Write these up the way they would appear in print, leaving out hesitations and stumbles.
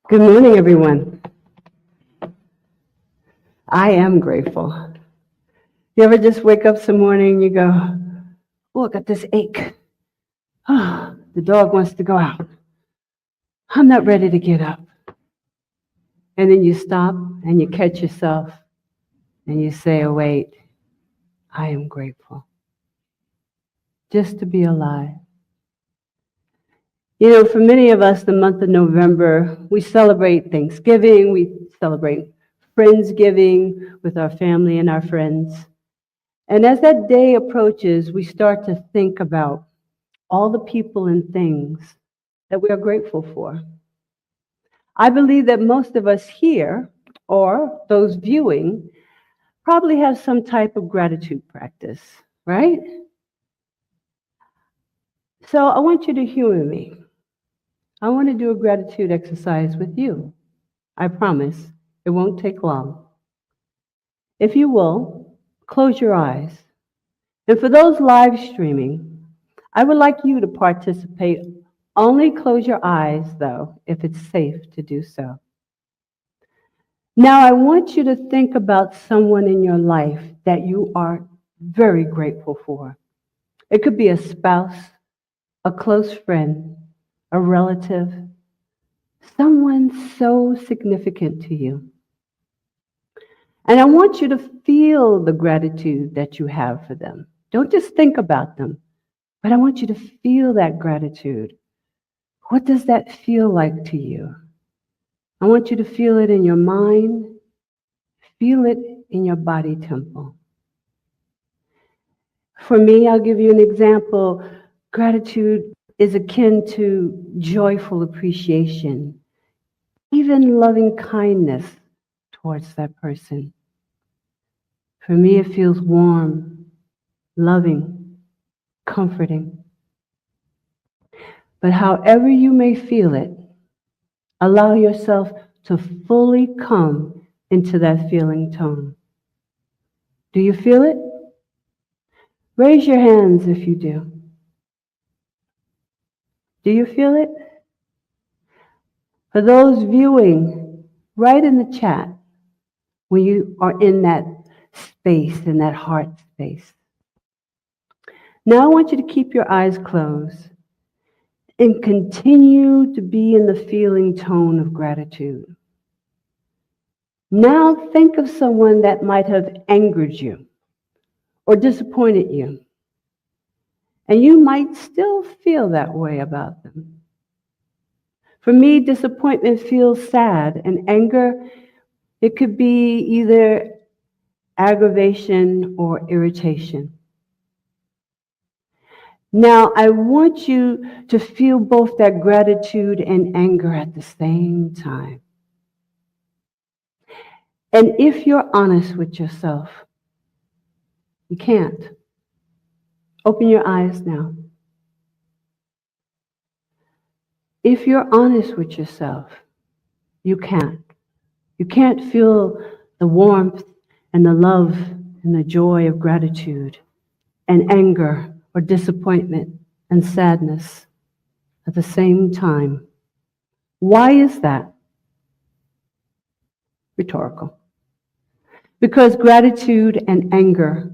Good morning, everyone. I am grateful. You ever just wake up some morning and you go, oh, I got this ache. Oh, the dog wants to go out. I'm not ready to get up. And then you stop and you catch yourself and you say, oh, wait, I am grateful just to be alive. You know, for many of us, the month of November, we celebrate Thanksgiving, we celebrate Friendsgiving with our family and our friends. And as that day approaches, we start to think about all the people and things that we are grateful for. I believe that most of us here, or those viewing, probably have some type of gratitude practice, right? So I want you to humor me. I want to do a gratitude exercise with you. I promise it won't take long. If you will, close your eyes. And for those live streaming, I would like you to participate. Only close your eyes, though, if it's safe to do so. Now, I want you to think about someone in your life that you are very grateful for. It could be a spouse, a close friend, a relative, someone so significant to you. And I want you to feel the gratitude that you have for them. Don't just think about them, but I want you to feel that gratitude. What does that feel like to you? I want you to feel it in your mind, feel it in your body temple. For me, I'll give you an example. Gratitude is akin to joyful appreciation, even loving kindness towards that person. For me, it feels warm, loving, comforting. But however you may feel it, allow yourself to fully come into that feeling tone. Do you feel it? Raise your hands if you do. Do you feel it? For those viewing, write in the chat when you are in that space, in that heart space. Now I want you to keep your eyes closed and continue to be in the feeling tone of gratitude. Now think of someone that might have angered you or disappointed you. And you might still feel that way about them. For me, disappointment feels sad, and anger, it could be either aggravation or irritation. Now, I want you to feel both that gratitude and anger at the same time. And if you're honest with yourself, you can't. Open your eyes now. If you're honest with yourself, you can't. You can't feel the warmth and the love and the joy of gratitude and anger or disappointment and sadness at the same time. Why is that? Rhetorical. Because gratitude and anger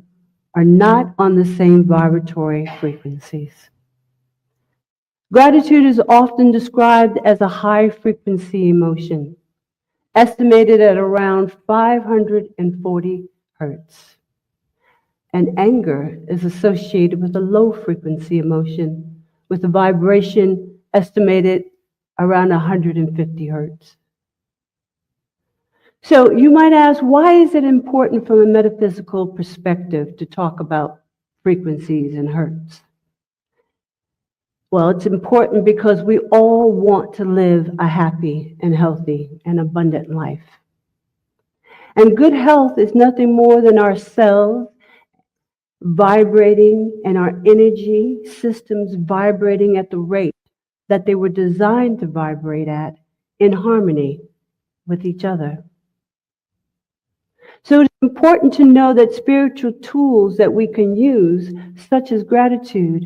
are not on the same vibratory frequencies. Gratitude is often described as a high-frequency emotion, estimated at around 540 hertz. And anger is associated with a low-frequency emotion, with a vibration estimated around 150 hertz. So you might ask, why is it important from a metaphysical perspective to talk about frequencies and hertz? Well, it's important because we all want to live a happy and healthy and abundant life. And good health is nothing more than our cells vibrating and our energy systems vibrating at the rate that they were designed to vibrate at in harmony with each other. So it's important to know that spiritual tools that we can use, such as gratitude,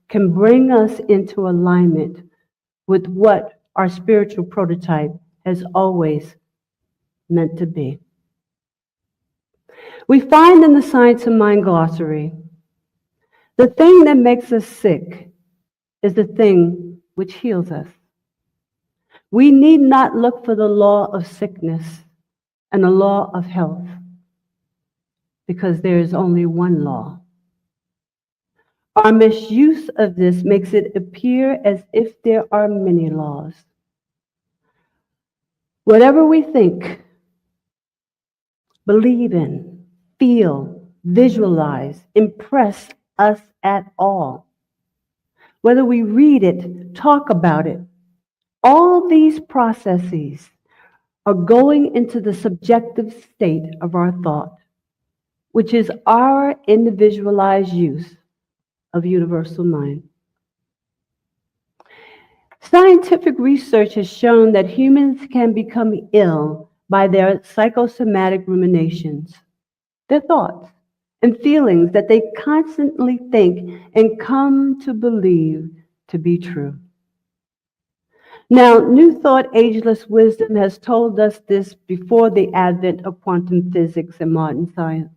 can bring us into alignment with what our spiritual prototype has always meant to be. We find in the Science of Mind glossary, the thing that makes us sick is the thing which heals us. We need not look for the law of sickness and the law of health, because there is only one law. Our misuse of this makes it appear as if there are many laws. Whatever we think, believe in, feel, visualize, impress us at all. Whether we read it, talk about it, all these processes are going into the subjective state of our thought, which is our individualized use of universal mind. Scientific research has shown that humans can become ill by their psychosomatic ruminations, their thoughts and feelings that they constantly think and come to believe to be true. Now, New Thought, Ageless Wisdom has told us this before the advent of quantum physics and modern science.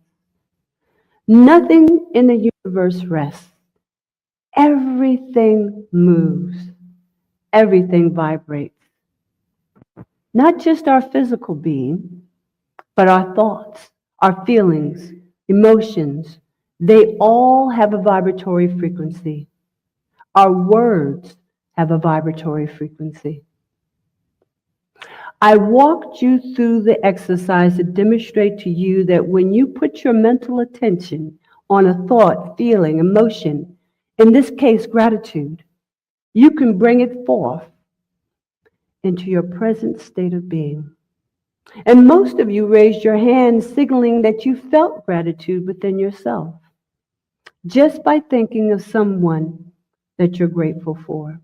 Nothing in the universe rests. Everything moves. Everything vibrates. Not just our physical being, but our thoughts, our feelings, emotions. They all have a vibratory frequency. Our words have a vibratory frequency. I walked you through the exercise to demonstrate to you that when you put your mental attention on a thought, feeling, emotion, in this case, gratitude, you can bring it forth into your present state of being. And most of you raised your hand, signaling that you felt gratitude within yourself, just by thinking of someone that you're grateful for.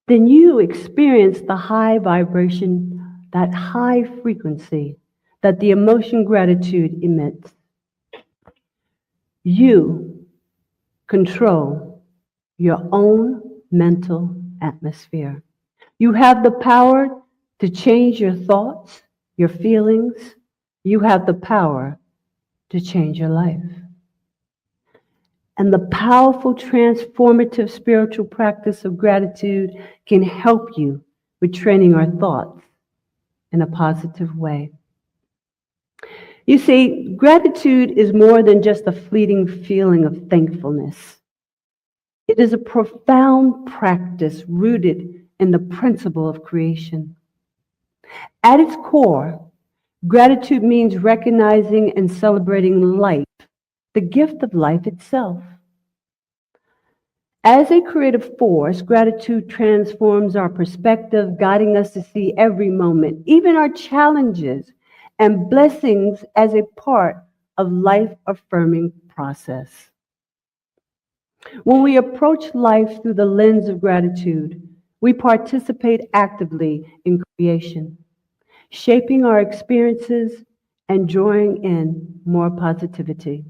Then you experience the high vibration, that high frequency that the emotion gratitude emits. You control your own mental atmosphere. You have the power to change your thoughts, your feelings. You have the power to change your life. And the powerful, transformative spiritual practice of gratitude can help you with training our thoughts in a positive way. You see, gratitude is more than just a fleeting feeling of thankfulness. It is a profound practice rooted in the principle of creation. At its core, gratitude means recognizing and celebrating life, the gift of life itself. As a creative force, gratitude transforms our perspective, guiding us to see every moment, even our challenges and blessings, as a part of life-affirming process. When we approach life through the lens of gratitude, we participate actively in creation, shaping our experiences and drawing in more positivity.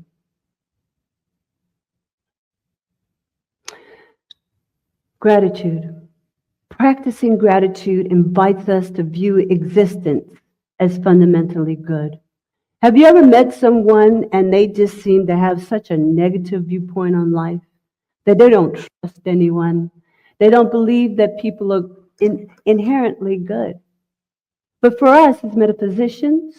Gratitude. Practicing gratitude invites us to view existence as fundamentally good. Have you ever met someone and they just seem to have such a negative viewpoint on life, that they don't trust anyone? They don't believe that people are inherently good. But for us as metaphysicians,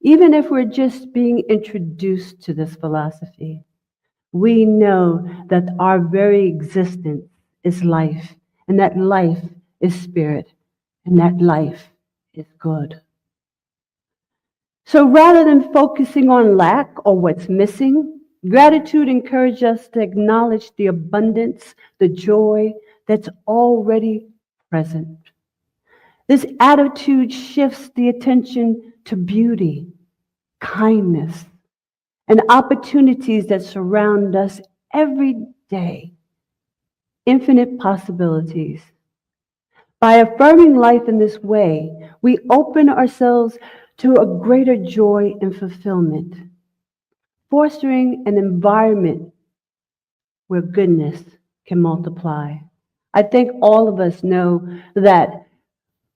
even if we're just being introduced to this philosophy, we know that our very existence is life, and that life is spirit, and that life is good. So rather than focusing on lack or what's missing, gratitude encourages us to acknowledge the abundance, the joy that's already present. This attitude shifts the attention to beauty, kindness, and opportunities that surround us every day. Infinite possibilities. By affirming life in this way, we open ourselves to a greater joy and fulfillment, fostering an environment where goodness can multiply. I think all of us know that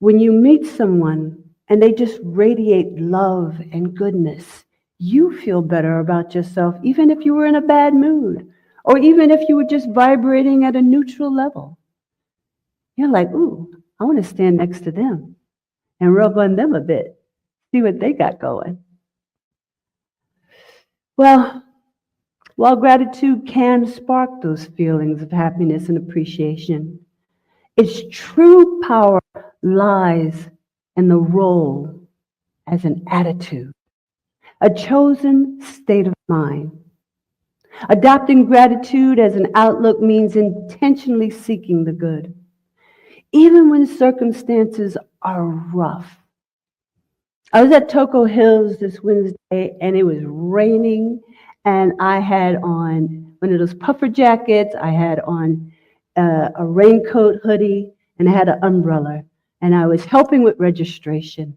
When you meet someone and they just radiate love and goodness, you feel better about yourself, even if you were in a bad mood, or even if you were just vibrating at a neutral level. You're like, ooh, I want to stand next to them and rub on them a bit, see what they got going. Well, while gratitude can spark those feelings of happiness and appreciation, its true power lies in the role as an attitude, a chosen state of mind. Adopting gratitude as an outlook means intentionally seeking the good, even when circumstances are rough. I was at Toco Hills this Wednesday and it was raining, and I had on one of those puffer jackets, I had on a raincoat hoodie, and I had an umbrella, and I was helping with registration.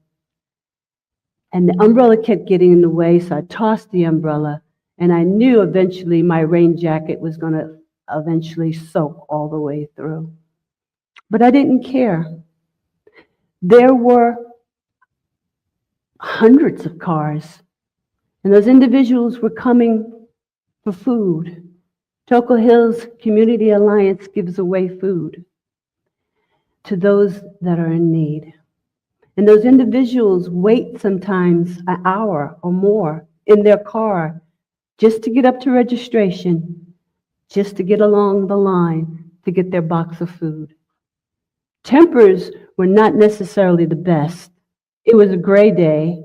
And the umbrella kept getting in the way, so I tossed the umbrella, and I knew eventually my rain jacket was going to eventually soak all the way through. But I didn't care. There were hundreds of cars, and those individuals were coming for food. Toco Hills Community Alliance gives away food to those that are in need. And those individuals wait sometimes an hour or more in their car just to get up to registration, just to get along the line to get their box of food. Tempers were not necessarily the best. It was a gray day,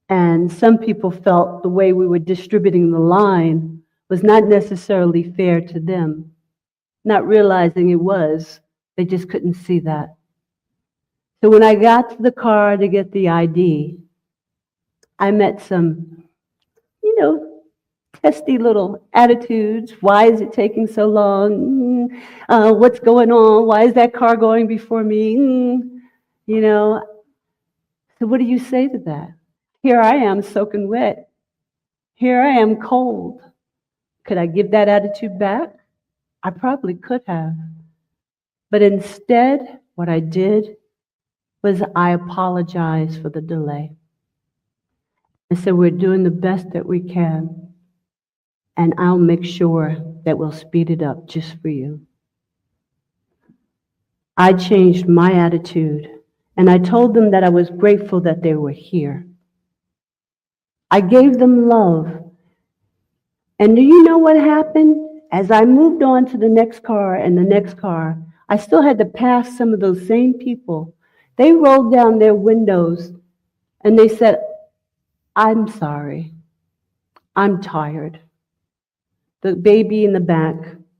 and some people felt the way we were distributing the line was not necessarily fair to them. Not realizing it was, they just couldn't see that. So when I got to the car to get the ID, I met some, testy little attitudes. Why is it taking so long? What's going on? Why is that car going before me? So what do you say to that? Here I am soaking wet. Here I am cold. Could I give that attitude back? I probably could have. But instead, what I did was I apologized for the delay. I said, we're doing the best that we can, and I'll make sure that we'll speed it up just for you. I changed my attitude, and I told them that I was grateful that they were here. I gave them love. And do you know what happened? As I moved on to the next car and the next car, I still had to pass some of those same people. They rolled down their windows and they said, I'm sorry. I'm tired. The baby in the back,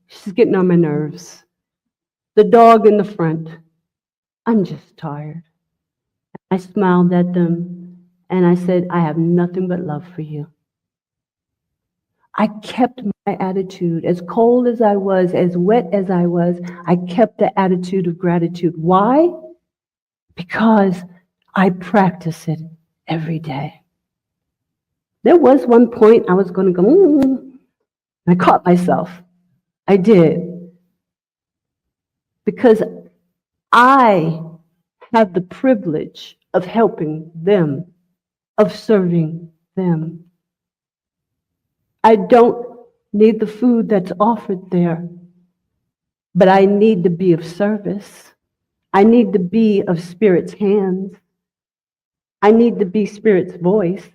she's getting on my nerves. The dog in the front, I'm just tired. I smiled at them and I said, I have nothing but love for you. I kept my attitude, as cold as I was, as wet as I was, I kept the attitude of gratitude. Why? Because I practice it every day. There was one point I was going to go, I caught myself. I did. Because I have the privilege of helping them, of serving them. I don't need the food that's offered there, but I need to be of service. I need to be of Spirit's hands. I need to be Spirit's voice.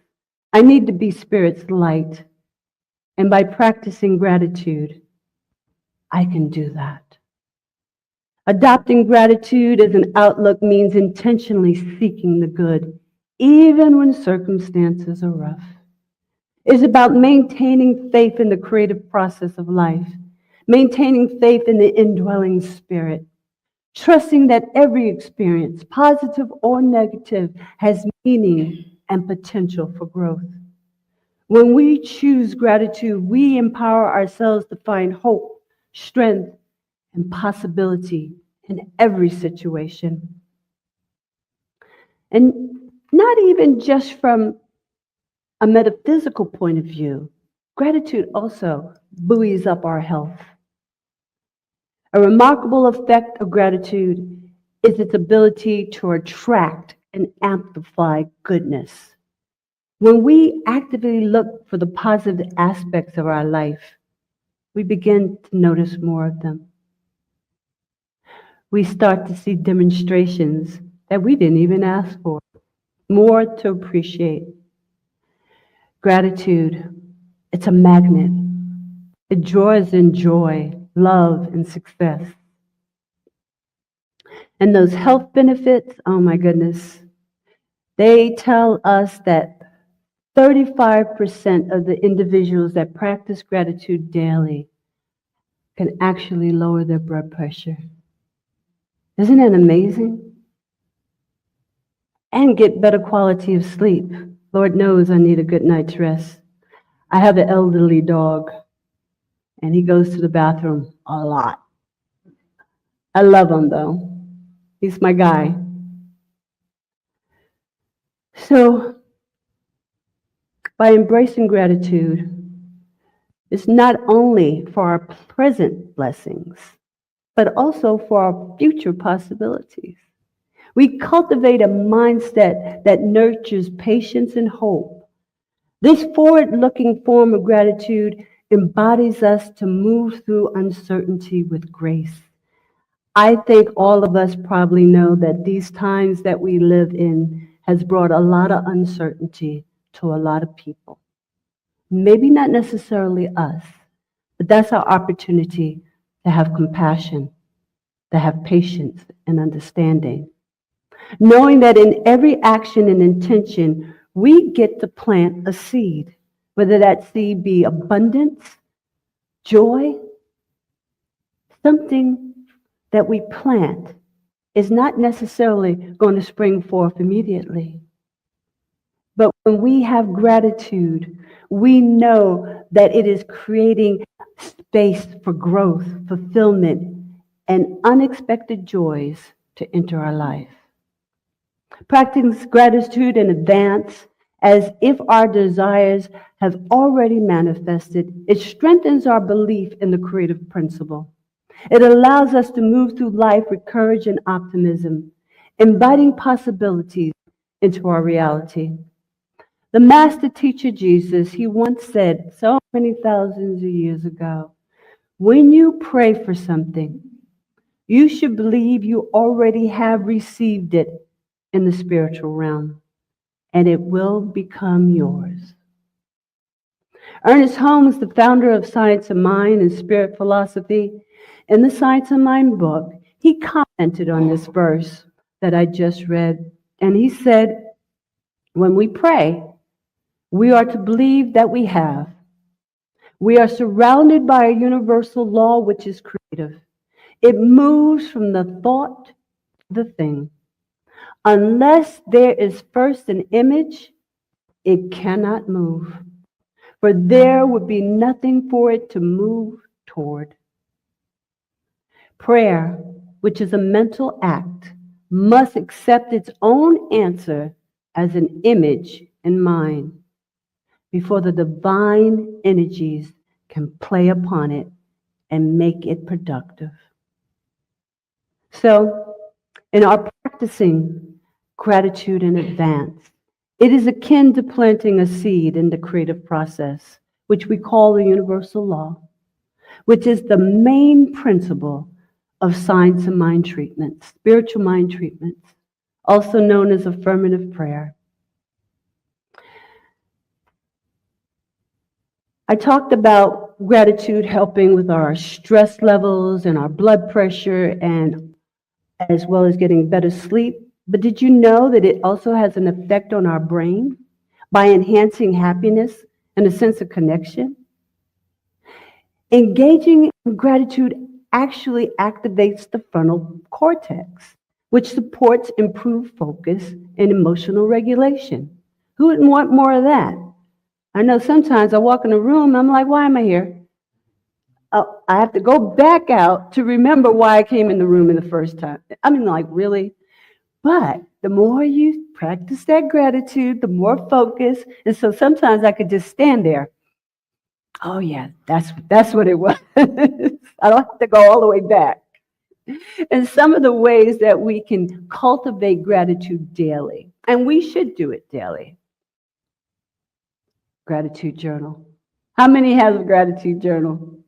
I need to be Spirit's light. And by practicing gratitude, I can do that. Adopting gratitude as an outlook means intentionally seeking the good, even when circumstances are rough. It's about maintaining faith in the creative process of life, maintaining faith in the indwelling Spirit, trusting that every experience, positive or negative, has meaning and potential for growth. When we choose gratitude, we empower ourselves to find hope, strength, and possibility in every situation. And not even just from a metaphysical point of view, gratitude also buoys up our health. A remarkable effect of gratitude is its ability to attract and amplify goodness. When we actively look for the positive aspects of our life, we begin to notice more of them. We start to see demonstrations that we didn't even ask for, more to appreciate. Gratitude, it's a magnet. It draws in joy, love, and success. And those health benefits, oh my goodness, they tell us that 35% of the individuals that practice gratitude daily can actually lower their blood pressure. Isn't that amazing? And get better quality of sleep. Lord knows I need a good night's rest. I have an elderly dog, and he goes to the bathroom a lot. I love him, though. He's my guy. So, by embracing gratitude, it's not only for our present blessings, but also for our future possibilities. We cultivate a mindset that nurtures patience and hope. This forward-looking form of gratitude embodies us to move through uncertainty with grace. I think all of us probably know that these times that we live in has brought a lot of uncertainty to a lot of people. Maybe not necessarily us, but that's our opportunity to have compassion, to have patience and understanding. Knowing that in every action and intention, we get to plant a seed, whether that seed be abundance, joy, something that we plant is not necessarily going to spring forth immediately. But when we have gratitude, we know that it is creating space for growth, fulfillment, and unexpected joys to enter our life. Practice gratitude in advance as if our desires have already manifested. It strengthens our belief in the creative principle. It allows us to move through life with courage and optimism, inviting possibilities into our reality. The master teacher Jesus, he once said so many thousands of years ago, when you pray for something, you should believe you already have received it in the spiritual realm, and it will become yours. Ernest Holmes, the founder of Science of Mind and Spirit Philosophy, in the Science of Mind book, he commented on this verse that I just read, and he said, when we pray, we are to believe that we have. We are surrounded by a universal law which is creative. It moves from the thought to the thing. Unless there is first an image, it cannot move, for there would be nothing for it to move toward. Prayer, which is a mental act, must accept its own answer as an image in mind before the divine energies can play upon it and make it productive. So, in our practicing gratitude in advance, it is akin to planting a seed in the creative process, which we call the universal law, which is the main principle of science and mind treatments, spiritual mind treatments, also known as affirmative prayer. I talked about gratitude helping with our stress levels and our blood pressure, and as well as getting better sleep. But did you know that it also has an effect on our brain by enhancing happiness and a sense of connection? Engaging in gratitude actually activates the frontal cortex, which supports improved focus and emotional regulation. Who wouldn't want more of that? I know sometimes I walk in a room, I'm like, why am I here? Oh, I have to go back out to remember why I came in the room in the first time. I mean, like, really? But the more you practice that gratitude, the more focus. And so sometimes I could just stand there. Oh, yeah, that's what it was. I don't have to go all the way back. And some of the ways that we can cultivate gratitude daily, and we should do it daily. Gratitude journal. How many has a gratitude journal?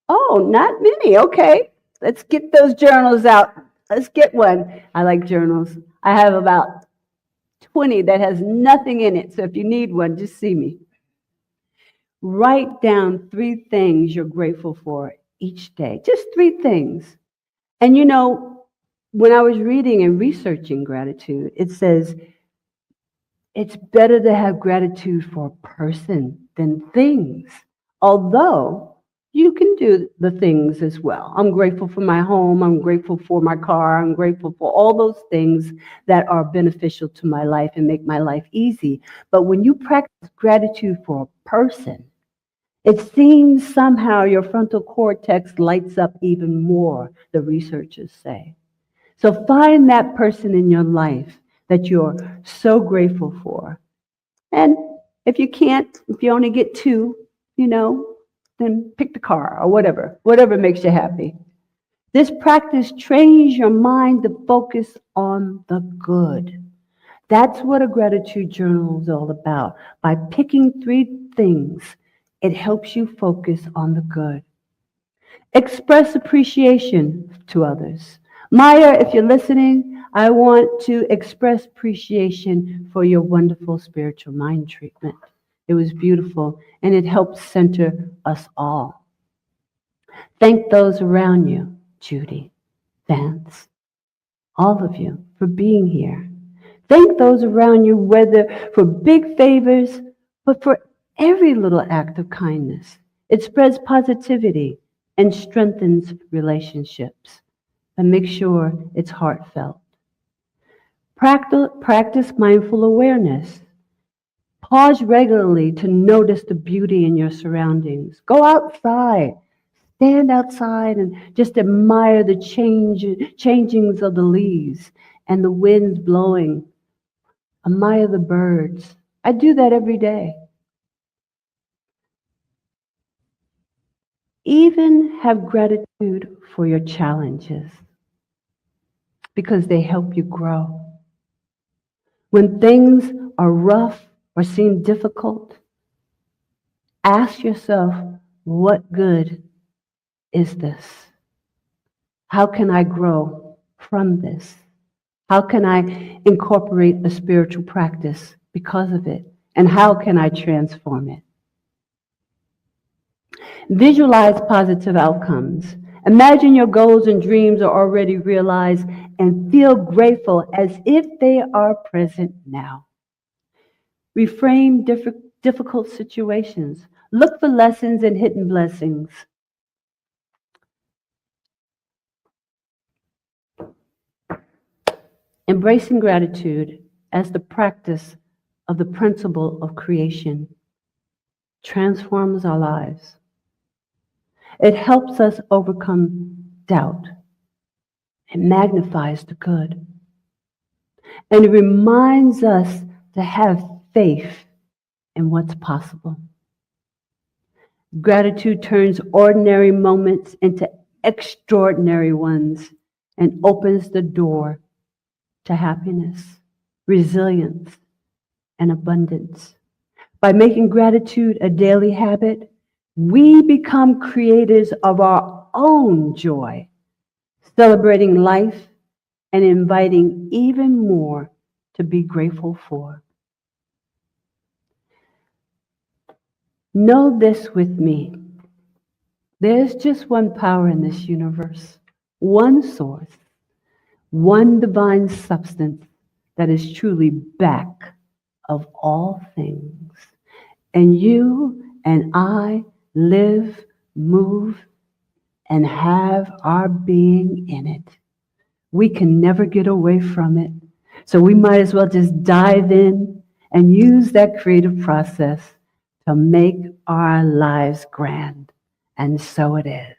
Oh, not many. Okay. Let's get those journals out. Let's get one. I like journals. I have about 20 that has nothing in it. So if you need one, just see me. Write down 3 things you're grateful for each day. Just 3 things. And you know, when I was reading and researching gratitude, it says it's better to have gratitude for a person than things. Although you can do the things as well. I'm grateful for my home. I'm grateful for my car. I'm grateful for all those things that are beneficial to my life and make my life easy. But when you practice gratitude for a person, it seems somehow your frontal cortex lights up even more, the researchers say. So find that person in your life that you're so grateful for. And if you can't, if you only get 2, then pick the car or whatever makes you happy. This practice trains your mind to focus on the good. That's what a gratitude journal is all about. By picking 3 things, it helps you focus on the good. Express appreciation to others. Maya, if you're listening, I want to express appreciation for your wonderful spiritual mind treatment. It was beautiful, and it helped center us all. Thank those around you, Judy, Vance, all of you, for being here. Thank those around you, whether for big favors, but for every little act of kindness. It spreads positivity and strengthens relationships. And make sure it's heartfelt. Practice mindful awareness. Pause regularly to notice the beauty in your surroundings. Go outside. Stand outside and just admire the changings of the leaves and the winds blowing. Admire the birds. I do that every day. Even have gratitude for your challenges because they help you grow. When things are rough or seem difficult, ask yourself, what good is this? How can I grow from this? How can I incorporate a spiritual practice because of it? And how can I transform it? Visualize positive outcomes. Imagine your goals and dreams are already realized and feel grateful as if they are present now. Reframe difficult situations. Look for lessons and hidden blessings. Embracing gratitude as the practice of the principle of creation transforms our lives. It helps us overcome doubt. It magnifies the good. And it reminds us to have faith in what's possible. Gratitude turns ordinary moments into extraordinary ones and opens the door to happiness, resilience, and abundance. By making gratitude a daily habit, we become creators of our own joy, celebrating life and inviting even more to be grateful for. Know this with me. There's just one power in this universe, one source, one divine substance that is truly back of all things. And you and I live, move, and have our being in it. We can never get away from it. So we might as well just dive in and use that creative process to make our lives grand. And so it is.